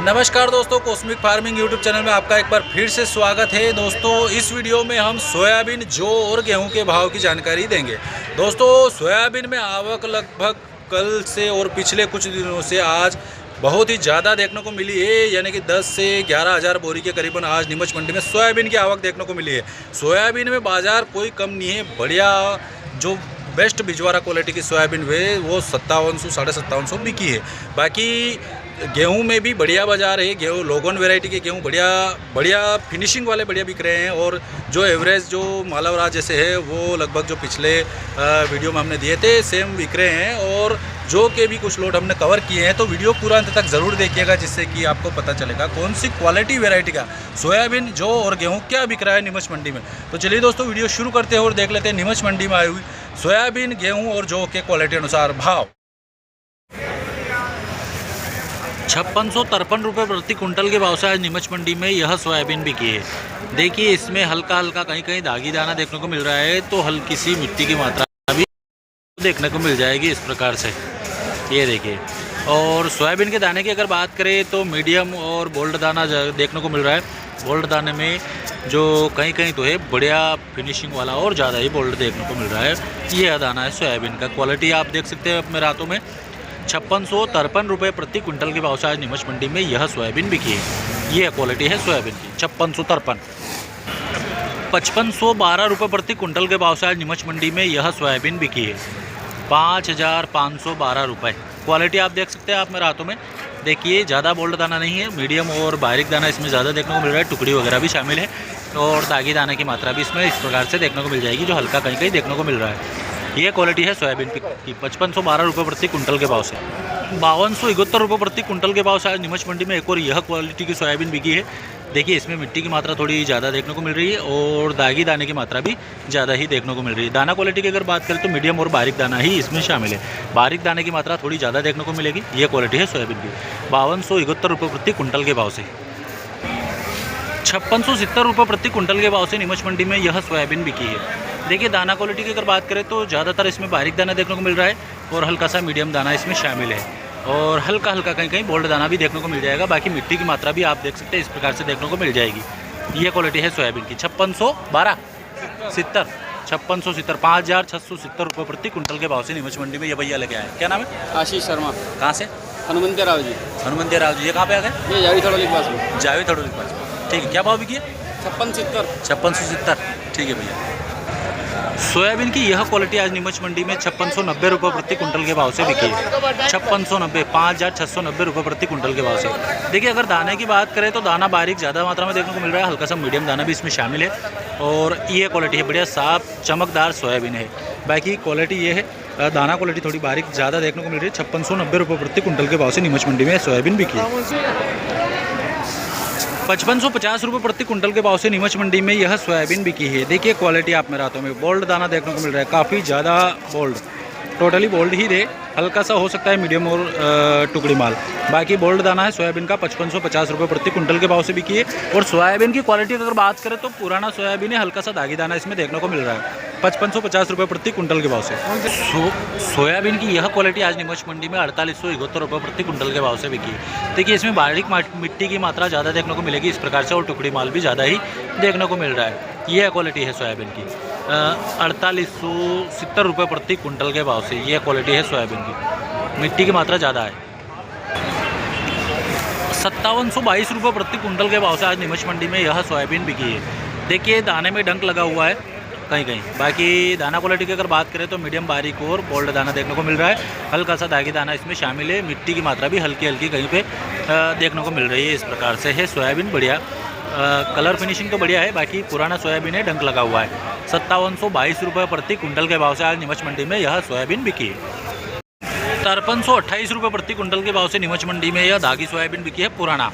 नमस्कार दोस्तों, cosmic farming YouTube channel में आपका एक बार फिर से स्वागत है। दोस्तों इस वीडियो में हम सोयाबीन, जौ और गेहूं के भाव की जानकारी देंगे। दोस्तों सोयाबीन में आवक लगभग कल से और पिछले कुछ दिनों से आज बहुत ही ज़्यादा देखने को मिली है, यानी कि 10 से 11 हज़ार बोरी के करीबन आज नीमच मंडी में सोयाबीन की आवक देखने को मिली है। सोयाबीन में बाज़ार कोई कम नहीं है, बढ़िया जो बेस्ट बिजवारा क्वालिटी की सोयाबीन है वो 5700 5750 बिकी है। बाकी गेहूं में भी बढ़िया बाज़ार है। गेहूं लोगन वैरायटी के गेहूं बढ़िया फिनिशिंग वाले बढ़िया बिक रहे हैं, और जो एवरेज जो मालावराज जैसे है वो लगभग जो पिछले वीडियो में हमने दिए थे सेम बिक रहे हैं। और जो के भी कुछ लोड हमने कवर किए हैं, तो वीडियो पूरा अंत तक ज़रूर देखिएगा, जिससे कि आपको पता चलेगा कौन सी क्वालिटी वैरायटी का सोयाबीन, जौ और गेहूं क्या बिक रहा है नीमच मंडी में। तो चलिए दोस्तों वीडियो शुरू करते हैं और देख लेते हैं नीमच मंडी में आई हुई सोयाबीन, गेहूँ और जौ के क्वालिटी अनुसार भाव। 5653 रुपये प्रति कुंटल के भाव से आज नीमच मंडी में यह सोयाबीन बिकी है। देखिए इसमें हल्का कहीं कहीं दागी दाना देखने को मिल रहा है, तो हल्की सी मिट्टी की मात्रा भी देखने को मिल जाएगी इस प्रकार से, ये देखिए। और सोयाबीन के दाने की अगर बात करें तो मीडियम और बोल्ड दाना देखने को मिल रहा है। बोल्ड दाने में जो कहीं कहीं तो है बढ़िया फिनिशिंग वाला और ज़्यादा ही बोल्ड देखने को मिल रहा है। यह दाना है सोयाबीन का। क्वालिटी आप देख सकते हैं अपने रातों में 5653 रुपये प्रति कुंटल के भाव से आज नीमच मंडी में यह सोयाबीन बिकी है। यह क्वालिटी है सोयाबीन की 5653। 5512 रुपये प्रति कुंटल के भाव से आज नीमच मंडी में यह सोयाबीन बिकी है। 5512 रुपये। क्वालिटी आप देख सकते हैं आप मेरे हाथों में। देखिए ज़्यादा बोल्ड दाना नहीं है, मीडियम और बारीक दाना इसमें ज़्यादा देखने को मिल रहा है। टुकड़ी वगैरह भी शामिल है और दागी दाने की मात्रा भी इसमें इस प्रकार से देखने को मिल जाएगी, जो हल्का कहीं कहीं देखने को मिल रहा है। ये क्वालिटी है सोयाबीन की 5512 रुपये प्रति कुंटल के भाव से। 5271 रुपये प्रति कुंटल के भाव से आज नीमच मंडी में एक और यह क्वालिटी की सोयाबीन बिकी है। देखिए इसमें मिट्टी की मात्रा थोड़ी ज़्यादा देखने को मिल रही है और दागी दाने की मात्रा भी ज़्यादा ही देखने को मिल रही है। दाना क्वालिटी की अगर बात करें तो मीडियम और बारीक दाना ही इसमें शामिल है। बारीक दाने की मात्रा थोड़ी ज़्यादा देखने को मिलेगी। ये क्वालिटी है सोयाबीन की 5271 रुपये प्रति कुंटल के भाव से। 5670 रुपये प्रति कुंटल के भाव से नीमच मंडी में यह सोयाबीन बिकी है। देखिए दाना क्वालिटी की अगर बात करें तो ज़्यादातर इसमें बारीक दाना देखने को मिल रहा है और हल्का सा मीडियम दाना इसमें शामिल है, और हल्का कहीं कहीं बोल्ड दाना भी देखने को मिल जाएगा। बाकी मिट्टी की मात्रा भी आप देख सकते हैं इस प्रकार से देखने को मिल जाएगी। ये क्वालिटी है सोयाबीन की 5670 5670 रुपये प्रति कुंटल के भाव से नीमच मंडी में ये भैया लेके आए। क्या नाम है? आशीष शर्मा। कहाँ से? हनुमंत राव जी। हनुमंत राव जी, ये कहाँ पे आ गए? ये जावी थड़ोली के पास में। जावी थड़ोली के पास। ठीक है, क्या भाव बिकी है? 5670। ठीक है भैया। सोयाबीन की यह क्वालिटी आज नीमच मंडी में 5690 रुपये प्रति कुंटल के भाव से बिकी है। 5690 5690 रुपये प्रति कुंटल के भाव से। देखिए अगर दाने की बात करें तो दाना बारीक ज़्यादा मात्रा में देखने को मिल रहा है, हल्का सा मीडियम दाना भी इसमें शामिल है, और ये क्वालिटी है बढ़िया साफ चमकदार सोयाबीन है। बाकी क्वालिटी ये है, दाना क्वालिटी थोड़ी बारीक ज़्यादा देखने को मिल रही है। 5690 रुपये प्रति कुंटल के भाव से नीमच मंडी में सोयाबीन बिकी है। 5550 रुपये प्रति कुंटल के भाव से नीमच मंडी में यह सोयाबीन बिकी है। देखिए क्वालिटी आप मेरे हाथों में बोल्ड दाना देखने को मिल रहा है, काफ़ी ज़्यादा बोल्ड, टोटली बोल्ड ही दे, हल्का सा हो सकता है मीडियम और टुकड़ी माल। बाकी बोल्ड दाना है सोयाबीन का 5550 रुपये प्रति कुंटल के भाव से बिकी है। और सोयाबीन की क्वालिटी अगर बात करें तो पुराना सोयाबीन है, हल्का सा दागी दाना इसमें देखने को मिल रहा है 5550 रुपये प्रति कुंटल के भाव से। सोयाबीन की यह क्वालिटी आज नीमच मंडी में 4871 रुपये प्रति कुंटल के भाव से बिकी है। देखिए इसमें बारीक मिट्टी की मात्रा ज़्यादा देखने को मिलेगी इस प्रकार से, और टुकड़ी माल भी ज़्यादा ही देखने को मिल रहा है। यह क्वालिटी है सोयाबीन की 4870 रुपये प्रति कुंटल के भाव से। यह क्वालिटी है सोयाबीन की, मिट्टी की मात्रा ज़्यादा है। 5722 रुपये प्रति कुंटल के भाव से आज नीमच मंडी में यह सोयाबीन बिकी है। देखिए दाने में डंक लगा हुआ है कहीं कहीं। बाकी दाना क्वालिटी की अगर बात करें तो मीडियम बारीक और बोल्ड दाना देखने को मिल रहा है, हल्का सा दागी दाना इसमें शामिल है। मिट्टी की मात्रा भी हल्की कहीं पे देखने को मिल रही है। इस प्रकार से है सोयाबीन बढ़िया, कलर फिनिशिंग तो बढ़िया है। बाकी पुराना सोयाबीन है, डंक लगा हुआ है। 5722 रुपये प्रति कुंटल के भाव से आज नीमच मंडी में यह सोयाबीन बिकी है। 5328 रुपये प्रति कुंटल के भाव से नीमच मंडी में यह दागी सोयाबीन बिकी है पुराना।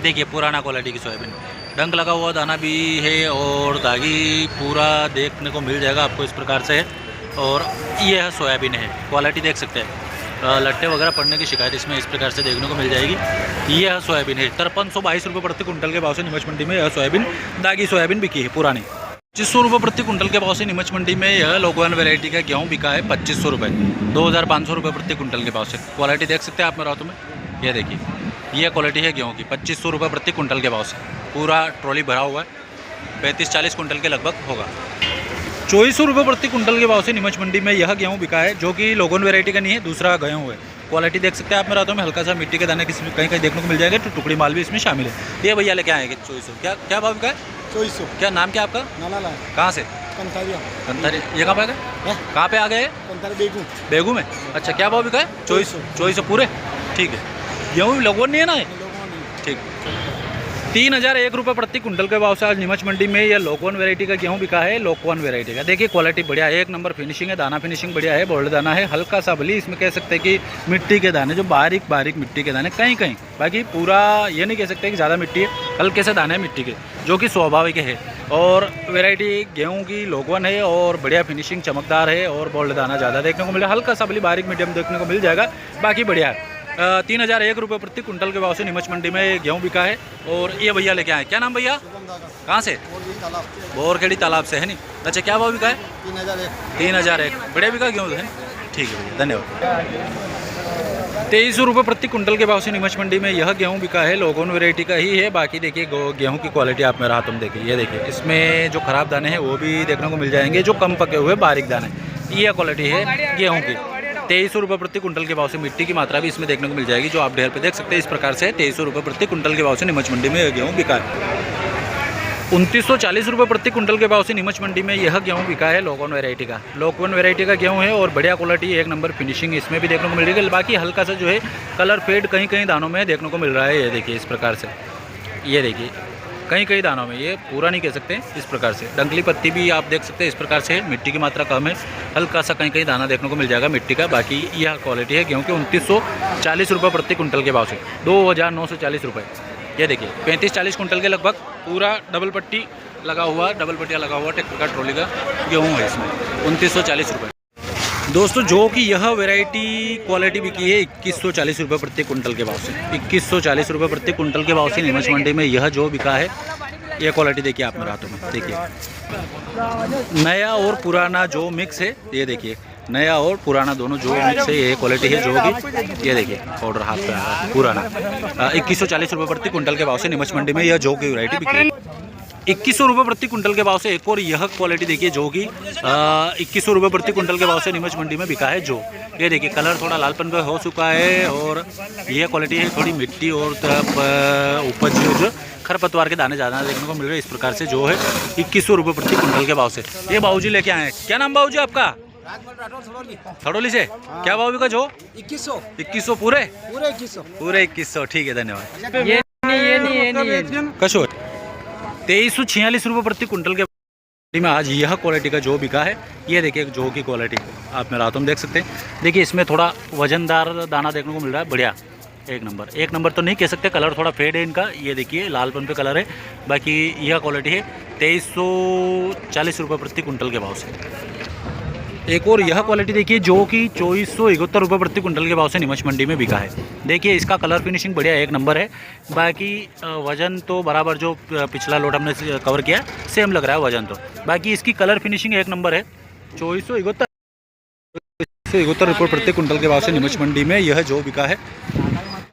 देखिए पुराना क्वालिटी की सोयाबीन, डंक लगा हुआ दाना भी है और दागी पूरा देखने को मिल जाएगा आपको इस प्रकार से है। और यह सोयाबीन है, क्वालिटी देख सकते हैं, लट्टे वगैरह पड़ने की शिकायत इसमें इस प्रकार से देखने को मिल जाएगी। यह सोयाबीन है 5322 रुपये प्रति कुंटल के भाव से नीमच मंडी में यह सोयाबीन दागी सोयाबीन बिकी है पुरानी। 2500 रुपये प्रति कुंटल के भाव से नीमच मंडी में यह लोकवन वैरायटी का गेहूँ बिका है 2500 रुपये, 2500 रुपये प्रति कुंटल के भाव से। क्वालिटी देख सकते हैं आप मेरे हाथों में, ये देखिए ये क्वालिटी है गेहूँ की 2500 रुपये प्रति कुंटल के भाव से। पूरा ट्रॉली भरा हुआ है, 35-40 कुंटल के लगभग होगा। 2400 रुपये प्रति कुंटल के भाव से नीमच मंडी में यह गेहूँ बिका है, जो कि लोगोन वेराइटी का नहीं है, दूसरा गेहूँ है। क्वालिटी देख सकते हैं आप मेरे हाथों में, हल्का सा मिट्टी के दाने किसी कहीं कहीं देखने को मिल जाएगा, तो टुकड़ी माल भी इसमें शामिल है। ये भैया लेके आएंगे 2400। क्या भाव बिका है? 2400। क्या नाम क्या आपका? नाला कहाँ से? कंथारिया। कंथारी। ये कहाँ पे आ गए? कहाँ पे आ गए? कंथारी बेगू। बेगू में। अच्छा, क्या भाव बिका है? 2400 पूरे। ठीक है, गेहूँ लोगोन नहीं है ना? ठीक। 3001 रुपये प्रति कुंटल के भाव से आज नीमच मंडी में यह लोकवन वैरायटी का गेहूं बिका है। लोकवन वैरायटी का देखिए क्वालिटी बढ़िया है, एक नंबर फिनिशिंग है, दाना फिनिशिंग बढ़िया है, बोल्ड दाना है, हल्का सा बली इसमें कह सकते हैं कि मिट्टी के दाने, जो बारीक बारीक मिट्टी के दाने कहीं कहीं, बाकी पूरा ये नहीं कह सकते कि ज़्यादा मिट्टी है, हल्के से दाने मिट्टी के, जो कि स्वाभाविक है। और वैरायटी गेहूँ की लोकवन है और बढ़िया फिनिशिंग चमकदार है और बोल्ड दाना ज़्यादा देखने को मिला, हल्का सा बली बारीक मीडियम देखने को मिल जाएगा, बाकी बढ़िया है। 3001 रुपये प्रति कुंटल के भाव से नीमच मंडी में गेहूँ बिका है। और ये भैया लेके आए, क्या नाम भैया? कहाँ से? बोरखेड़ी तालाब से है नहीं? अच्छा, क्या भाव बिका है? 3001। बढ़िया बिका गेहूँ है। ठीक है भैया, धन्यवाद। 2300 रुपये प्रति कुंटल के भाव से नीमच मंडी में यह गेहूँ बिका है, लोगोन वैरायटी का ही है। बाकी देखिए गेहूँ की क्वालिटी आप मेरे हाथों में देखिए, ये देखिए इसमें जो खराब दाने हैं वो भी देखने को मिल जाएंगे, जो कम पके हुए बारीक दाने, ये क्वालिटी है गेहूँ की। 2300 रुपये प्रति कुंटल के भाव से मिट्टी की मात्रा भी इसमें देखने को मिल जाएगी, जो आप ढेर पे देख सकते हैं। इस प्रकार से 2300 रुपये प्रति कुंटल के भाव से नीमच मंडी में गेहूँ बिका है। 2940 रुपये प्रति कुंटल के भाव से नीमच मंडी में यह गेहूँ बिका है, लोकवन वैरायटी का। लोकवन वैरायटी का गेहूँ है और बढ़िया क्वालिटी, एक नंबर फिनिशिंग इसमें भी देखने को मिल रही है। बाकी हल्का सा जो है कलर फेड कहीं कहीं दानों में देखने को मिल रहा है, ये देखिए इस प्रकार से, ये देखिए कहीं कहीं दानों में, ये पूरा नहीं कह सकते इस प्रकार से। डंकली पत्ती भी आप देख सकते हैं इस प्रकार से, मिट्टी की मात्रा कम है, हल्का सा कहीं कहीं दाना देखने को मिल जाएगा मिट्टी का। बाकी यह क्वालिटी है गेहूँ के 2940 रुपये प्रति कुंटल के भाव से, 2940 रुपये। ये देखिए 35-40 कुंटल के लगभग, पूरा डबल पट्टी लगा हुआ, डबल पट्टिया लगा हुआ ट्रैक्टर का ट्रॉली का गेहूँ है इसमें, 2940 रुपये। दोस्तों जो कि यह वैरायटी क्वालिटी बिकी है 2140 रुपये प्रति कुंटल के भाव से, 2140 रुपये प्रति कुंटल के भाव से नीमच मंडी में यह जो बिका है, यह क्वालिटी देखिए आप मेरे हाथों में देखिए। नया और पुराना जो मिक्स है, ये देखिए नया और पुराना दोनों जो मिक्स है, ये क्वालिटी है जो भी, ये देखिए ऑर्डर हाथ पे आया पुराना। 2140 रुपये प्रति कुंटल के भाव से नीमच मंडी में यह जो की वैरायटी बिकी है। 2100 रुपये प्रति कुंटल के भाव से एक और यह क्वालिटी देखिए, जो कि 2100 रुपये प्रति कुंटल के भाव से नीमच मंडी में बिका है। जो ये देखिए कलर थोड़ा लालपन का हो चुका है, और यह क्वालिटी है थोड़ी मिट्टी और उपज जो खरपतवार के दाने ज़्यादा देखने को मिल रहे हैं। इस प्रकार से जो है 2100 रुपये प्रति कुंटल के भाव से ये बाबूजी लेके आए हैं। क्या नाम बाबूजी आपका? थड़ोली से। क्या भाव बिका जो? 2100 पूरे 2100। ठीक है, धन्यवाद। कशो 2346 रुपये प्रति कुंटल के में आज यह क्वालिटी का जो बिका है, ये देखिए जो की क्वालिटी आप मेरे हाथों में देख सकते हैं। देखिए इसमें थोड़ा वजनदार दाना देखने को मिल रहा है, बढ़िया एक नंबर तो नहीं कह सकते, कलर थोड़ा फेड है इनका, ये देखिए लालपन पे कलर है। बाकी यह क्वालिटी है 2340 रुपये प्रति कुंटल के भाव से। एक और यह क्वालिटी देखिए जो कि 2471 रुपये प्रति कुंटल के भाव से नीमच मंडी में बिका है। देखिए इसका कलर फिनिशिंग बढ़िया एक नंबर है। बाकी वजन तो बराबर जो पिछला लोट हमने कवर किया सेम लग रहा है वजन तो। बाकी इसकी कलर फिनिशिंग एक नंबर है। 2471 रुपये प्रति कुंटल के भाव से नीमच मंडी में यह जो बिका है।